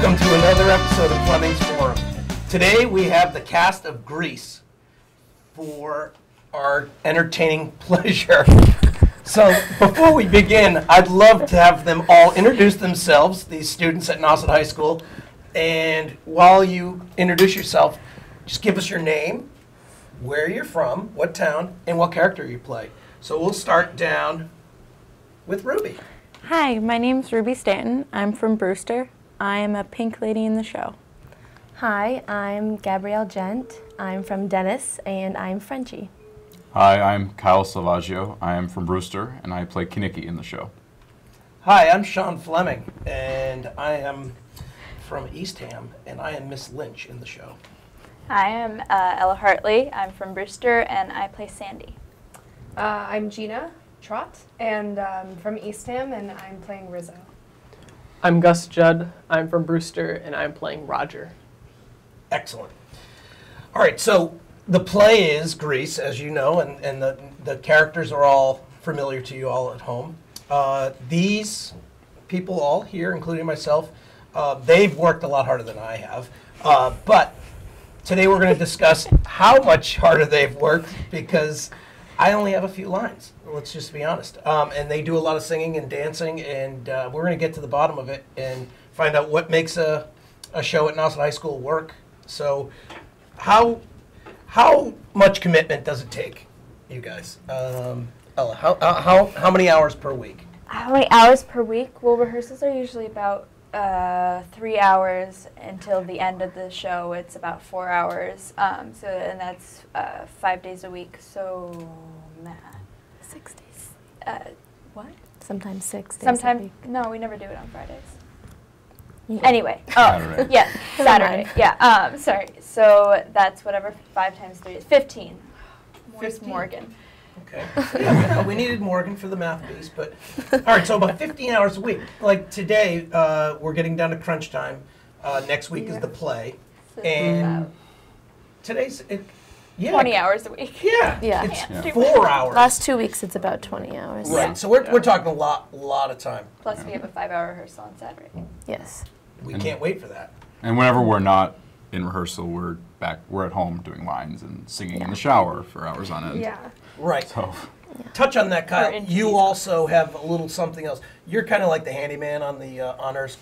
Welcome to another episode of Flemings Forum. Today we have the cast of Grease for our entertaining pleasure. So before we begin, I'd love to have them all introduce themselves, these students at Nauset High School. And while you introduce yourself, just give us your name, where you're from, what town, and what character you play. So we'll start down with Ruby. Hi, my name's Ruby Stanton. I'm from Brewster. I am a pink lady in the show. Hi, I'm Gabrielle Gent. I'm from Dennis, and I'm Frenchie. Hi, I'm Kyle Salvaggio. I am from Brewster, and I play Kinnicky in the show. Hi, I'm Sen Fleming, and I am from Eastham, and I am Miss Lynch in the show. Hi, I'm Ella Hartley. I'm from Brewster, and I play Sandy. I'm Gina Trott, and from Eastham, and I'm playing Rizzo. I'm Gus Judd. I'm from Brewster, and I'm playing Roger. Excellent. All right, so the play is Grease, as you know, and the characters are all familiar to you all at home. These people all here, including myself, they've worked a lot harder than I have. But today we're going to discuss how much harder they've worked, because I only have a few lines, let's just be honest. And they do a lot of singing and dancing, and we're going to get to the bottom of it and find out what makes a show at Nauset High School work. So how much commitment does it take, you guys? Ella, how many hours per week? How many hours per week? Well, rehearsals are usually about 3 hours until the end of the show. It's about 4 hours. And that's 5 days a week. So, math. 6 days. What? Sometimes 6 days. Sometimes, no, we never do it on Fridays. Yeah. Anyway, Saturday. Yeah, Saturday. Yeah, sorry. So that's whatever 5 times 3 is 15. Where's 15. Morgan? Okay. Yeah, we needed Morgan for the math piece, but all right. So about 15 hours a week. Like today, we're getting down to crunch time. Next week is the play, and today's 20 hours a week. Yeah, Yeah. it's 4 hours. Last 2 weeks, it's about 20 hours. Right. So we're talking a lot of time. Plus, we have a 5-hour rehearsal on Saturday. Yes. We can't wait for that. And whenever we're not in rehearsal, we're at home doing lines and singing in the shower for hours on end. Yeah. Right. So, Touch on that, Kyle. Or in You season. also have a little something else. You're kind of like the handyman on the honors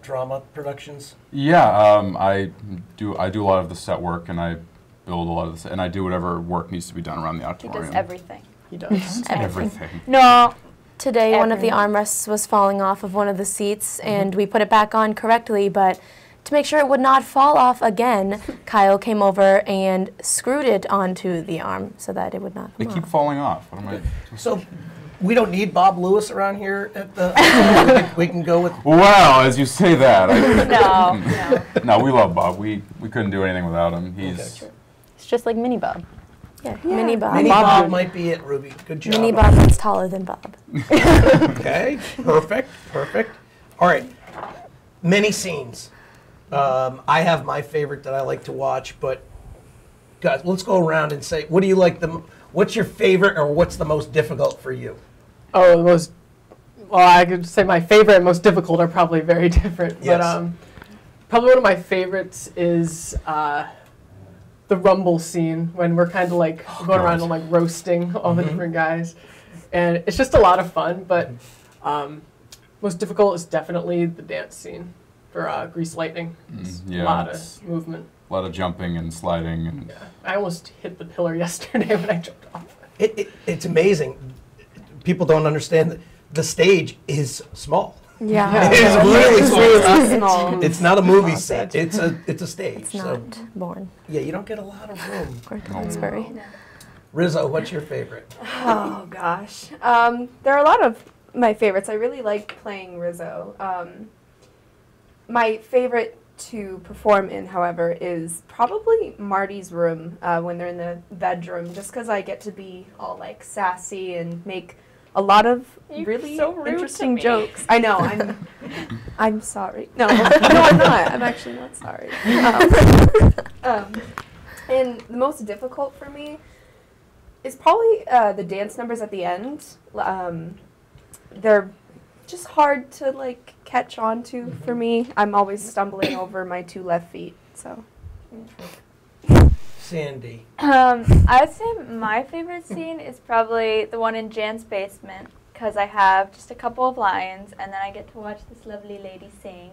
drama productions. yeah, I do a lot of the set work, and I build a lot of this, and I do whatever work needs to be done around the He auditorium. does everything. He does. Everything. No. Today, one of the Everyone. armrests was falling off of one of the seats, and we put it back on correctly, but to make sure it would not fall off again, Kyle came over and screwed it onto the arm so that it would not They come keep off. falling off. What am I? So we don't need Bob Lewis around here at the. we can go with. Wow, as you say that. No. No, we love Bob. We couldn't do anything without him. He's Okay. It's just like Mini Bob. Yeah, Mini Bob. Mini Bob Bob did. might be it, Ruby. Good job. Mini Bob is taller than Bob. Okay. Perfect. All right. Many scenes. I have my favorite that I like to watch, but guys, let's go around and say, what do you like what's your favorite, or what's the most difficult for you? Oh, well, I could say my favorite and most difficult are probably very different. Yes. But probably one of my favorites is the Rumble scene, when we're kind of like going around and like roasting all the different guys. And it's just a lot of fun, but most difficult is definitely the dance scene for Grease Lightning. It's yeah, a lot it's- of movement. a lot of jumping and sliding. And Yeah. I almost hit the pillar yesterday when I jumped off. It's amazing. People don't understand that the stage is small. Yeah. It is really small. really small. It's not a movie set. It's a stage. It's So not born. yeah, you don't get a lot of room. Or Bloomsbury. Rizzo, what's your favorite? Oh, gosh. There are a lot of my favorites. I really like playing Rizzo. My favorite to perform in, however, is probably Marty's room when they're in the bedroom, just because I get to be all like sassy and make a lot of You're really so rude to interesting me. jokes. I know. I'm sorry. No, I'm not. I'm actually not sorry. And the most difficult for me is probably the dance numbers at the end. They're just hard to like catch on to for me. I'm always stumbling over my 2 left feet, so. Sandy. I would say my favorite scene is probably the one in Jan's basement, because I have just a couple of lines, and then I get to watch this lovely lady sing,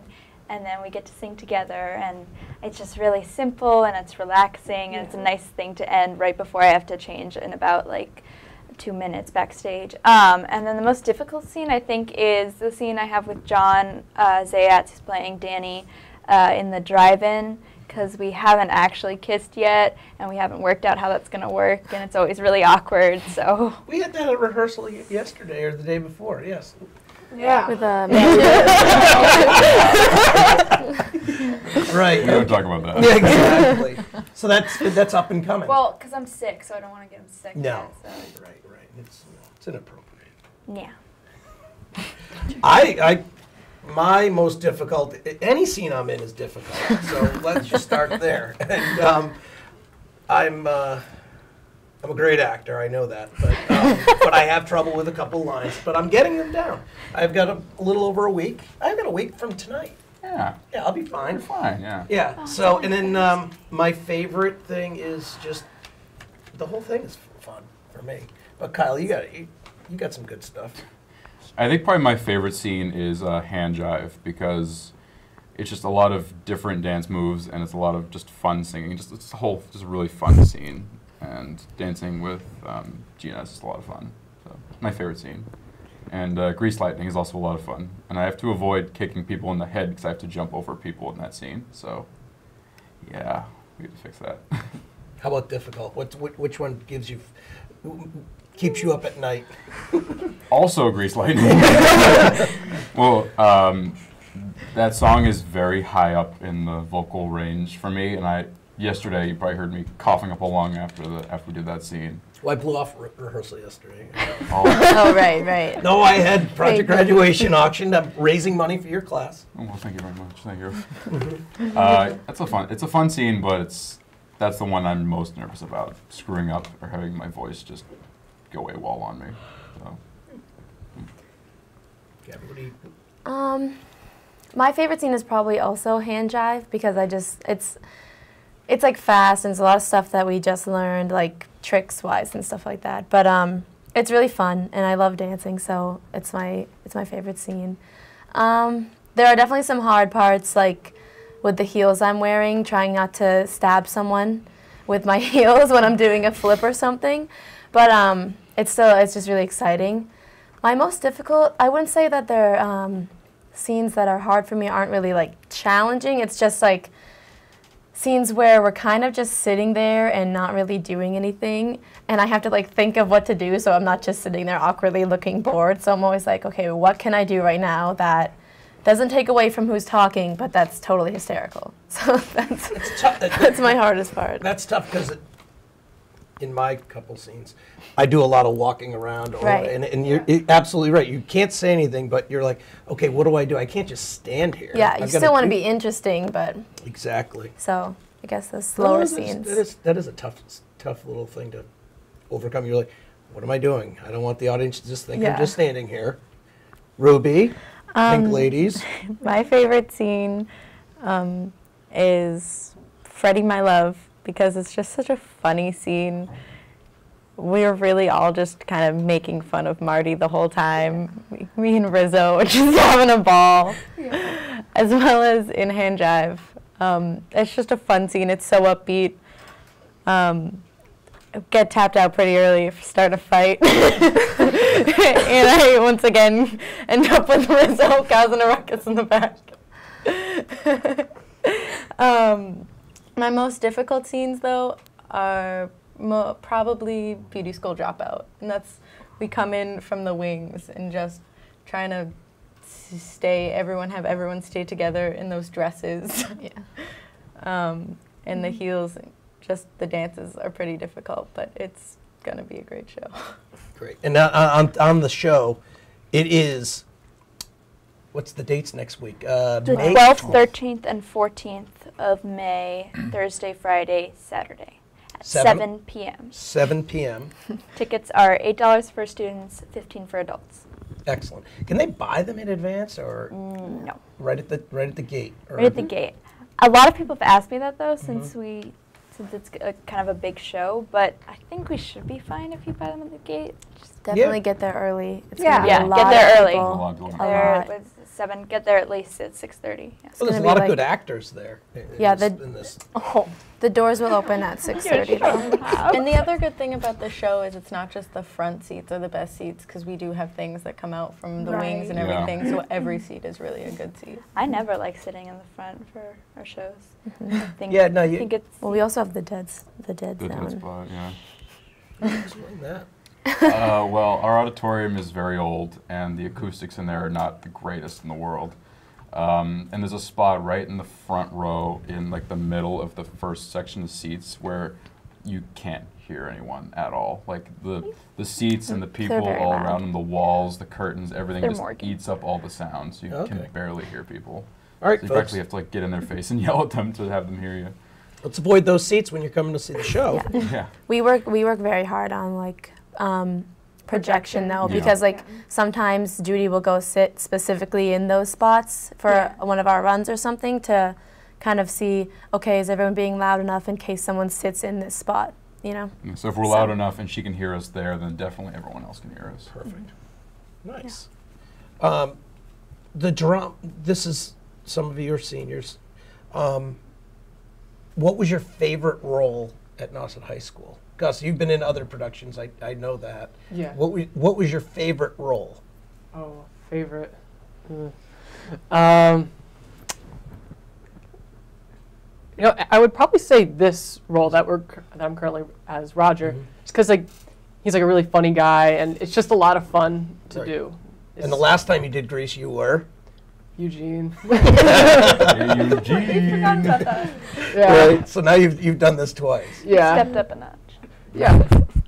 and then we get to sing together, and it's just really simple, and it's relaxing, and it's a nice thing to end right before I have to change in about like 2 minutes backstage. And then the most difficult scene, I think, is the scene I have with John Zayats, who's playing Danny, in the drive-in, because we haven't actually kissed yet, and we haven't worked out how that's going to work, and it's always really awkward, so. We had that at rehearsal yesterday or the day before, yes. Yeah. With Right. We don't talk about that. Yeah, exactly. So that's up and coming. Well, because I'm sick, so I don't want to get him sick. No. Yet, so. Right. It's inappropriate. Yeah. My most difficult, any scene I'm in is difficult, so let's just start there. And I'm a great actor, I know that, but I have trouble with a couple lines, but I'm getting them down. I've got a little over a week. I've got a week from tonight. Yeah. Yeah, I'll be fine. You're fine, yeah. Yeah, so, and then my favorite thing is just, the whole thing is fun for me. But Kyle, you got some good stuff. I think probably my favorite scene is Hand Jive, because it's just a lot of different dance moves, and it's a lot of just fun singing. It's a really fun scene, and dancing with Gina is just a lot of fun. So my favorite scene. And Grease Lightning is also a lot of fun, and I have to avoid kicking people in the head because I have to jump over people in that scene. So yeah, we have to fix that. How about difficult? Which one keeps you up at night? Also Grease Lightning. Well, that song is very high up in the vocal range for me, and yesterday you probably heard me coughing up a lung after we did that scene. Well, I blew off rehearsal yesterday. Oh, right. No, I had project graduation auction. I'm raising money for your class. Oh, well, thank you very much. Thank you. It's a fun scene, but that's the one I'm most nervous about, screwing up or having my voice just go AWOL on me. So. Yeah, what do you? My favorite scene is probably also Hand Jive, because it's like fast, and it's a lot of stuff that we just learned, like tricks wise and stuff like that. But it's really fun, and I love dancing, so it's my favorite scene. There are definitely some hard parts, like with the heels I'm wearing, trying not to stab someone with my heels when I'm doing a flip or something. But it's just really exciting. My most difficult, I wouldn't say that they're scenes that are hard for me aren't really like challenging. It's just like scenes where we're kind of just sitting there and not really doing anything, and I have to like think of what to do, so I'm not just sitting there awkwardly looking bored. So I'm always like, okay, what can I do right now that doesn't take away from who's talking, but that's totally hysterical. So that's my hardest part. That's tough because in my couple scenes, I do a lot of walking around, Right. and you're absolutely right. You can't say anything, but you're like, okay, what do I do? I can't just stand here. Yeah, you I've still gotta want to do- be interesting, but Exactly. so I guess the slower Well, scenes. that is a tough little thing to overcome. You're like, what am I doing? I don't want the audience to just think I'm Yeah. just standing here. Ruby, Pink Ladies. My favorite scene is Freddie My Love, because it's just such a funny scene. We're really all just kind of making fun of Marty the whole time. Me and Rizzo are just having a ball, as well as in Hand Jive. It's just a fun scene. It's so upbeat. Get tapped out pretty early, start a fight. And I, once again, end up with Rizzo causing a ruckus in the back. My most difficult scenes, though, are probably Beauty School Dropout. And that's, we come in from the wings and just trying to have everyone stay together in those dresses. Yeah. And the heels, just the dances are pretty difficult, but it's going to be a great show. Great. And now on the show, it is, what's the dates next week? The May 12th, 13th, and 14th of May, Thursday, Friday, Saturday, at 7 p.m. 7 p.m. Tickets are $8 for students, $15 for adults. Excellent. Can they buy them in advance or No, right at the gate? Or right at the gate. A lot of people have asked me that though, since it's kind of a big show. But I think we should be fine if you buy them at the gate. Just Definitely get there early. It's Yeah. gonna be Yeah, a lot get there of early. people. A lot of people. A there lot. was 7. Get there at least at 6:30. Yes. Well, there's a gonna lot be of good like- actors there. Yeah, in this. Oh, The doors will open at 6:30. And the other good thing about the show is it's not just the front seats are the best seats, because we do have things that come out from the wings and Right. Yeah. everything, so every seat is really a good seat. I never like sitting in the front for our shows. I think, Yeah, no, I you think it's Well, we also have the dead Good zone. spot, yeah. explain that. Well, our auditorium is very old, and the acoustics in there are not the greatest in the world. And there's a spot right in the front row, in like the middle of the first section of seats, where you can't hear anyone at all. Like the seats and the people very all loud. around them, the walls, the curtains, everything They're just Morgan. eats up all the sound, so you Okay. can barely hear people. All right, So you folks. actually have to like get in their face and yell at them to have them hear you. Let's avoid those seats when you're coming to see the show. Yeah. Yeah. We work very hard on like projection though, Yeah. because like sometimes Judy will go sit specifically in those spots for one of our runs or something to kind of see, okay, is everyone being loud enough in case someone sits in this spot, you know? Yeah, so if we're loud enough and she can hear us there, then definitely everyone else can hear us. Perfect. Nice. The drum. This is some of your seniors. What was your favorite role at Nauset High School? Gus, you've been in other productions. I know that. Yeah. What was your favorite role? Oh, favorite. You know, I would probably say this role that I'm currently as Roger, just because like he's like a really funny guy, and it's just a lot of fun to Right. do. And the last time you did Grease, you were. Eugene. Hey, Eugene. Yeah. Right. So now you've done this twice. Yeah. stepped up a notch. Yeah.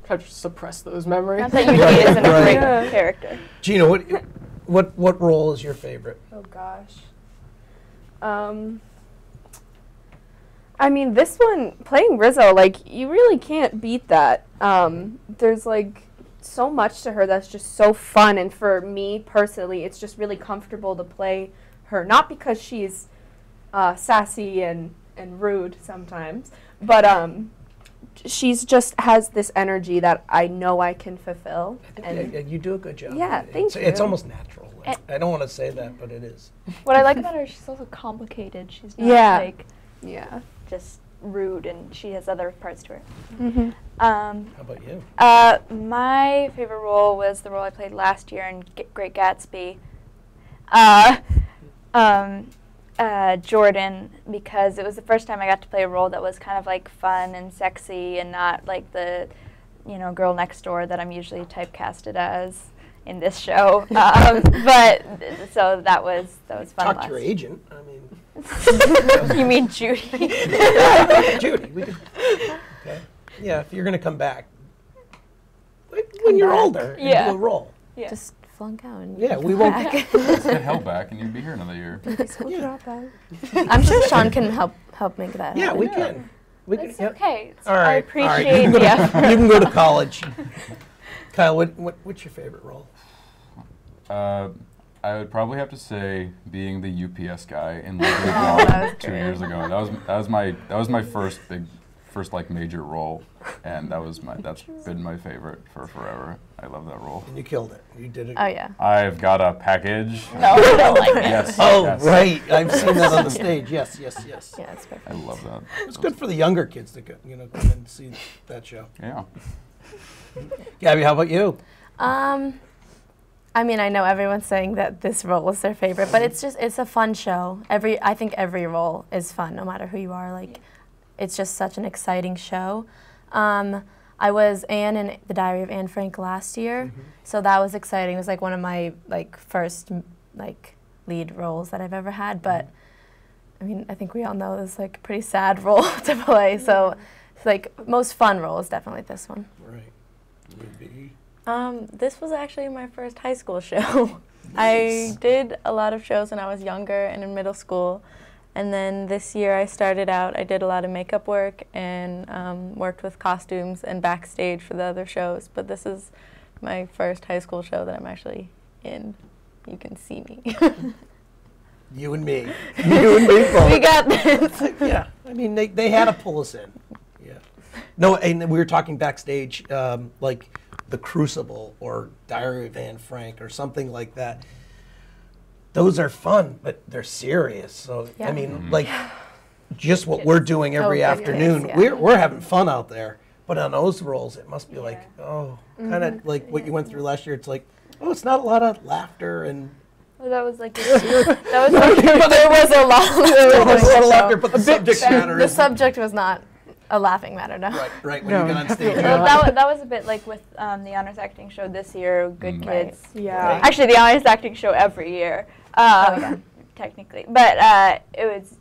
Try to suppress those memories. Not that Eugene isn't a Right. great character. Gina, what role is your favorite? oh gosh. I mean, this one, playing Rizzo, like, you really can't beat that. There's, like, so much to her that's just so fun, and for me, personally, it's just really comfortable to play her. Not because she's sassy and rude sometimes, but she's just has this energy that I know I can fulfill. And Yeah, you do a good job. Yeah, thank It's you. almost natural. I don't want to say that, but it is. What I like about her is she's also complicated. She's not Yeah. like yeah. just rude, and she has other parts to her. Mm-hmm. How about you? My favorite role was the role I played last year in Great Gatsby. Jordan, because it was the first time I got to play a role that was kind of like fun and sexy and not like the, girl next door that I'm usually typecasted as in this show. But so that was fun. Talk to your agent. I mean, You mean Judy? Judy, we could. Okay. Yeah, if you're going to come back when you're older and Yeah. do a role. Yeah. Just flunk out. And Yeah, we come won't. back. Let's get hell back, and you'd be here another year. Yeah, I'm sure Sean can help make that yeah happen. we can. We can. It's Yep. okay. All I right. appreciate You can go the to, effort. you can go to college. Kyle, what's your favorite role? I would probably have to say being the UPS guy in Legally that Blonde was 2 great. years ago. That was my first like major role, and that's been my favorite for forever. I love that role. And you killed it. You did it. Oh yeah. I've got a package. No, I don't like it. Yes. Oh, yes. right. I've seen that on the stage. Yes, yes, yes. Yeah, it's perfect. I love that. It's good for the younger kids to come and see that show. Yeah. Gabby, how about you? I mean, I know everyone's saying that this role was their favorite, but it's a fun show. I think every role is fun, no matter who you are. Like, it's just such an exciting show. I was Anne in The Diary of Anne Frank last year, so that was exciting. It was like one of my first lead roles that I've ever had. But I mean, I think we all know this like a pretty sad role to play. So, it's like most fun role is definitely this one. Right. Ruby. This was actually my first high school show. I did a lot of shows when I was younger and in middle school. And then this year I did a lot of makeup work and worked with costumes and backstage for the other shows. But this is my first high school show that I'm actually in, you can see me. You and me. You and me both. We got this. Yeah, I mean, they had to pull us in. Yeah. No, and we were talking backstage, like The Crucible or Diary of Anne Frank or something like that. Those are fun, but they're serious. So, I mean, like, just what we're doing every afternoon, we're having fun out there. But on those roles, it must be like, kind of like what you went through last year. It's like, it's not a lot of laughter and. Well, that was like that was like, There was a lot. There was a lot of laughter, but the subject matter The is. subject was not a laughing matter, no. Right, when you get on stage. that was a bit like with the honors acting show this year, Good Kids. Yeah. Actually, the honors acting show every year, technically. But it was,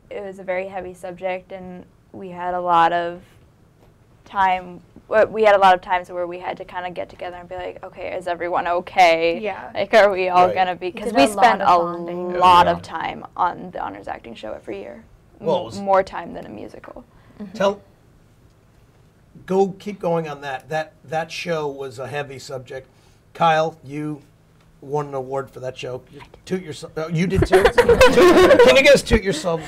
it was a very heavy subject, and we had a lot of time. We had a lot of times where we had to kind of get together and be like, okay, is everyone okay? Yeah. Like, are we all Right. gonna be? Because Did we a lot spend of a bonding. lot Yeah. of time on the honors acting show every year. Well, it was- More time than a musical. Keep going on that. That show was a heavy subject. Kyle, you won an award for that show. Toot yourself. Oh, you did too. Can you guys toot yourself?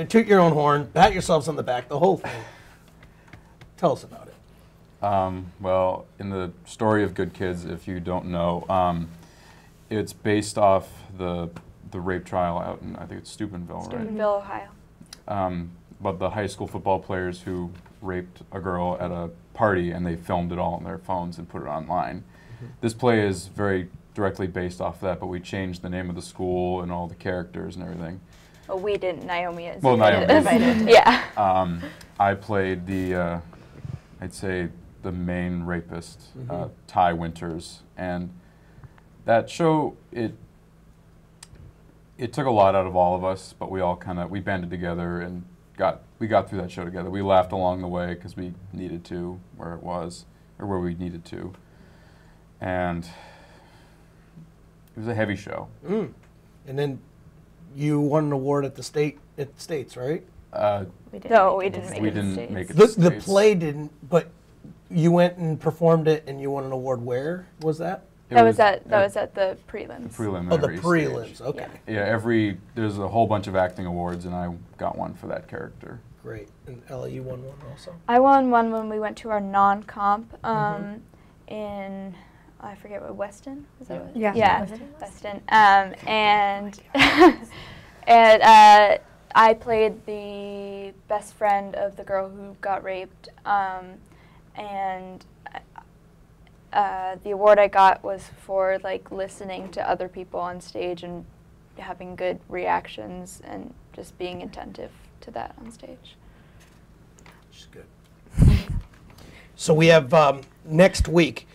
Toot your own horn. Pat yourselves on the back. The whole thing. Tell us about it. Well, in the story of Good Kids, if you don't know, it's based off the rape trial out in, I think it's Steubenville, right? Steubenville, Ohio. But the high school football players who raped a girl at a party, and they filmed it all on their phones and put it online. This play is very directly based off that, but we changed the name of the school and all the characters and everything. Well, we didn't. Naomi is. Well, Naomi did. Yeah. I played the, I'd say, the main rapist, Ty Winters, and that show, it took a lot out of all of us, but we all we banded together and we got through that show together. We laughed along the way because we needed to, where we needed to, and it was a heavy show. And then you won an award at the States, right? We didn't make We it. didn't make it. The to States. play didn't, but you went and performed it, and you won an award. Where was that? That was at the prelims. Preliminary Oh, the stage. prelims. Okay, Yeah, there's a whole bunch of acting awards, and I got one for that character. great. And Ella, you won one also. I won one when we went to our non-comp in, I forget what, Weston? Was that what? Yeah. Yeah, Weston. And and I played the best friend of the girl who got raped, and the award I got was for like listening to other people on stage and having good reactions and just being attentive to that on stage. Which is good. So we have next week.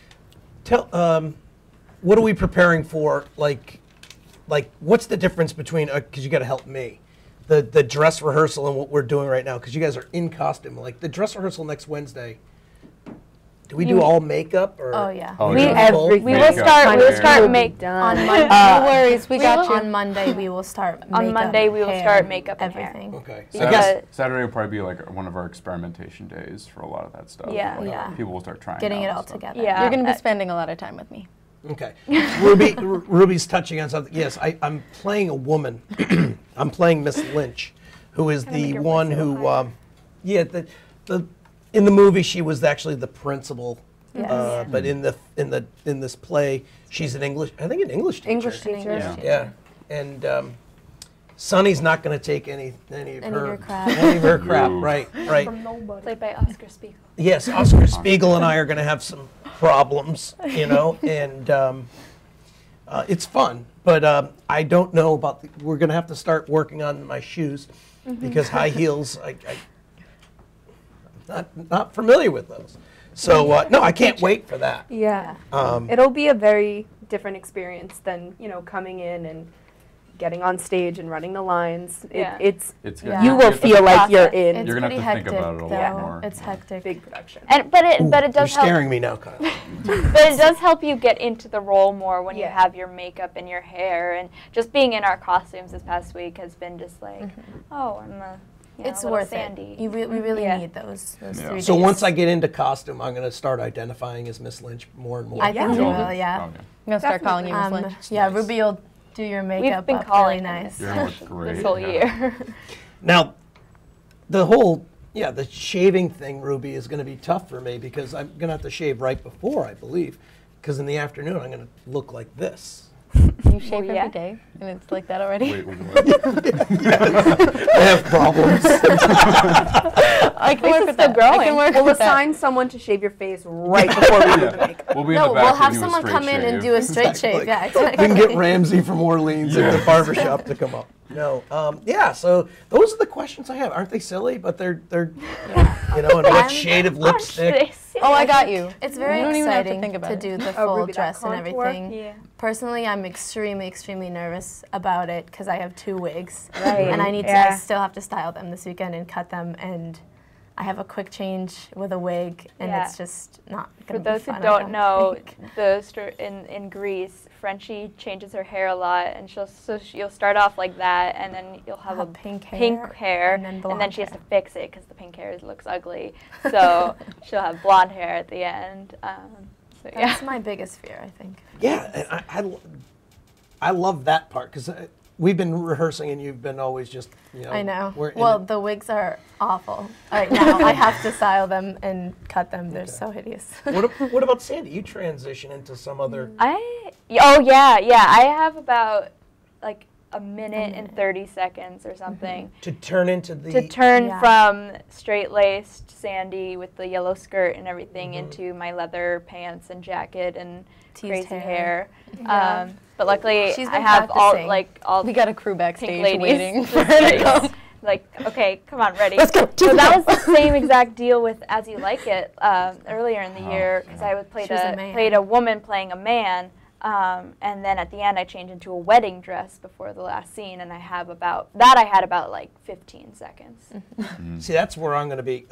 What are we preparing for? Like, what's the difference between? Because you got to help me. The dress rehearsal and what we're doing right now. Because you guys are in costume. Like the dress rehearsal next Wednesday. Do we do all makeup or? Oh, yeah. Oh, We- yeah. everything. We will Makeup, start. We will hair. start Will be make done. On Monday, No worries, we got you. On Monday, we will start makeup, On Monday, we will hair, start makeup and hair. everything. Okay. Yeah. I guess Saturday will probably be like one of our experimentation days for a lot of that stuff. Yeah. Like, Yeah. People will start trying Getting out it all stuff. together. Yeah. You're going to be spending a lot of time with me. Okay. Ruby's touching on something. Yes, I'm playing a woman. I'm playing Miss Lynch, who is Can I make the your one voice a little who, higher? the in the movie she was actually the principal. Yes. But in this play, she's an English teacher. English teacher. Yeah. Yeah, and Sonny's not going to take any of Any of her your crap. any of her crap. Ooh. Right. Played by Oscar Spiegel. Yes, Oscar Spiegel and I are going to have some problems, and it's fun. But I don't know about. We're going to have to start working on my shoes because high heels. I'm not familiar with those. So no, I can't wait for that. Yeah. Um, It'll be a very different experience than, coming in and getting on stage and running the lines. Yeah. It's It's Yeah. you will it's feel like you're process. in It's You're gonna pretty have to think hectic, about it a though. lot more. It's hectic. big production. But it you're does help. scaring me now, Kyle. But it does help you get into the role more when you Yeah. have your makeup and your hair, and just being in our costumes this past week has been just like, oh, I'm a you know, It's little worth Sandy. it. We really Yeah. need those Yeah. 3 days. So once I get into costume, I'm going to start identifying as Miss Lynch more and more. I think you will, yeah. Oh, I'm gonna start calling you Miss Um, Lynch. yeah, Nice. Ruby will do your makeup been up calling really him nice. You're gonna look great. This whole year. Now, the whole, the shaving thing, Ruby, is going to be tough for me because I'm going to have to shave right before, I believe, because in the afternoon I'm going to look like this. You shave yeah. every day, and it's like that already. Wait, what? I have problems. I can work with that. I growing. can work We'll with that. assign someone to shave your face right before we do the Yeah. makeup. We'll be No, in the back we'll have giving you a someone straight come in and shave. do a straight Exactly. shave. Yeah, We can exactly. get Ramsey from Orleans at the barbershop to come up. No, so those are the questions I have. Aren't they silly? But they're and what shade of lipstick? Oh, I got you. It's very You don't even have to exciting think about to it. do the Oh, full Ruby, that dress and contour? everything. Yeah. Personally, I'm extremely, extremely nervous about it because I have 2 wigs. Right. And I Yeah. still have to style them this weekend and cut them, and I have a quick change with a wig, and Yeah. it's just not For going to be those who fun, I don't know, think. in Greece, Frenchie changes her hair a lot, and you'll start off like that, and then you'll have a pink hair, and then blonde she has hair. to fix it because the pink hair looks ugly. So she'll have blonde hair at the end. So yeah. That's my biggest fear, I think. Yeah, and I love that part because we've been rehearsing and you've been always just I know. we're in Well, it. the wigs are awful right now. I have to style them and cut them. They're so hideous. What about Sandy? You transition into some other. I have about like a minute and 30 seconds or something To turn into the. to turn Yeah. from straight-laced Sandy with the yellow skirt and everything into my leather pants and jacket and Teased crazy hair. hair. But luckily, She's I been have practicing. all We got a crew pink backstage ladies waiting for with her to straights. go. Like, okay, come on, ready. Let's go. So that was the same exact deal with As You Like It earlier in the Oh, year because I played She was a man. played a woman playing a man, and then at the end I changed into a wedding dress before the last scene, and I had about like 15 seconds. See, that's where I'm going to be.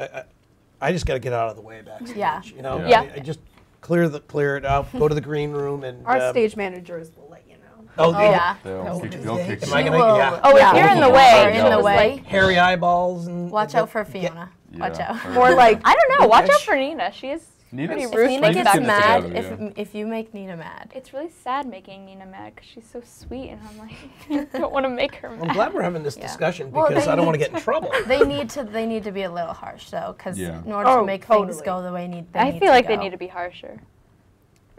I just got to get out of the way backstage. Yeah. Yeah. I just clear it out. Go to the green room and. Our stage managers will let you know. Oh, Yeah. They'll kick Am you. I She gonna? will- Yeah. Oh, Yeah. if you're in the If way, you're in the just way. like- Hairy eyeballs and. Watch and out for get- Fiona. Watch Yeah. out. More like I don't know. Watch Okay. out for Nina. She is Nina's- pretty If ruthless. Nina Nina's gets getting it mad, together, if you make Nina mad. It's really sad making Nina mad because she's so sweet, and I'm like, I don't want to make her mad. I'm glad we're having this Yeah. discussion Well, because they I don't want to need get in trouble. They need to be a little harsh though, because Yeah. in order Oh, to make things totally. go the way they I need feel to like they go. need to be harsher.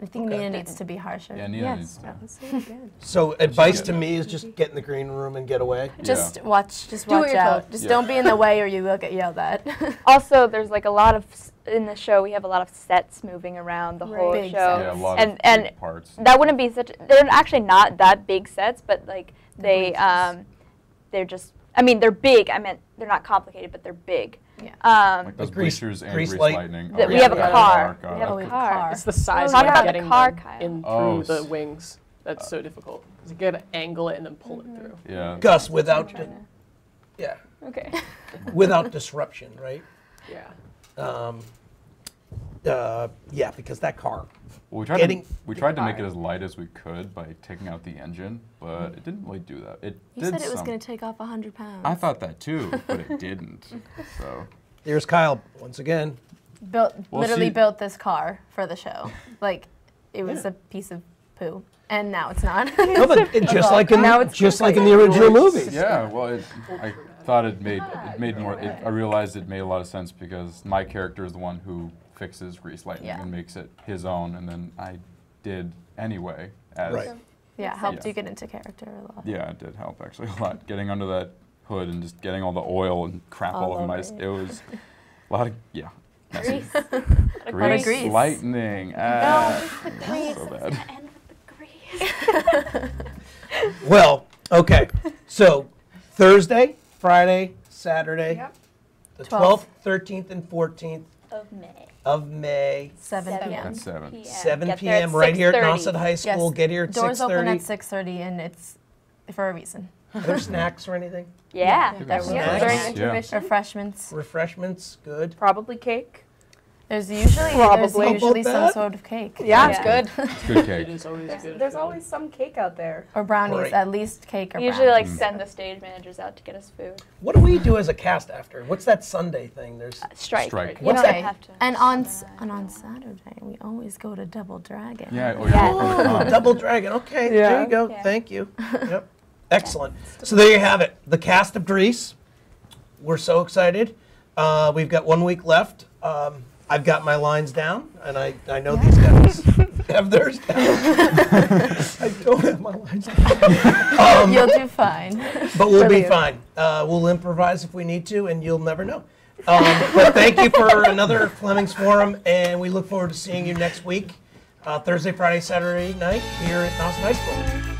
I think Okay. Nina needs to be harsher. Yeah, Nina needs to. So advice get to it. me is just get in the green room and get away. Just Yeah. watch Do what out. you're told. Just Yeah. don't be in the way or you will get yelled at. Also, there's like a lot of in the show. We have a lot of sets moving around the whole Big show, Yeah, a lot and of and big parts. that wouldn't be such. They're actually not that big sets, but like they're just. I mean, they're big. I meant they're not complicated, but they're big. Yeah. Like those Grease- bleachers and grease grease light- lightning. That we yeah, have a yeah. car. God. We have Oh, a a car. car. It's the size Talk of about the getting car, them Kyle. in Oh, through the s- wings. That's so difficult. You gotta angle it and then pull it through. Yeah. Gus, without Okay. without disruption, right? Yeah. Yeah, because that car. Well, we tried Getting- we tried to make it as light as we could by taking out the engine, but it didn't really do that. It You did said it was some. going to take off 100 pounds. I thought that too, but it didn't. So There's Kyle once again. Built Well, literally see- built this car for the show. Like it was Yeah. a piece of poo, and now it's not. No, but just like in Now it's just like in the original movie. yeah, well, I thought it made more. I realized it made a lot of sense because my character is the one who fixes Grease Lightning Yeah. and makes it his own, and then I did anyway. As Right. Yeah, helped Yeah. you get into character a lot. Yeah, it did help actually a lot. Getting under that hood and just getting all the oil and crap all All over my. over It was a lot of messy. Grease. Grease. Lightning. Grease. So It's bad. gonna end with the grease. Well, okay. So Thursday, Friday, Saturday, Yep. the 12th. 12th, 13th, and 14th Of May. of May, 7 p.m. At 7. 7 Get there at p.m. right here at 6:30. Nauset High School. Yes. Get here at Doors open 6:30. at 6:30, and it's for a reason. Are there snacks or anything? Yeah. Yeah. There's Yeah. During Snacks. intermission, Refreshments. Refreshments, good. probably cake. There's usually Probably. some That? sort of cake. Yeah, Yeah. it's good. It's good cake. It is always good. There's food. always some cake out there. Or brownies, Right. at least cake or We usually like brownies. send the stage managers out to get us food. What do we do as a cast after? What's that Sunday thing? There's Strike. Strike. You What's don't that? have to. And on Saturday, we always go to Double Dragon. Yeah, or Yeah. Oh, Double Dragon. Okay, there Yeah. you go. Yeah. Thank you. Yep. Excellent. So there you have it. The cast of Grease. We're so excited. We've got 1 week left. I've got my lines down, and I know these guys have theirs down. I don't have my lines down. You'll do fine. But we'll be Brilliant. fine. We'll improvise if we need to, and you'll never know. But thank you for another Flemings Forum, and we look forward to seeing you next week, Thursday, Friday, Saturday night here at Dawson High School.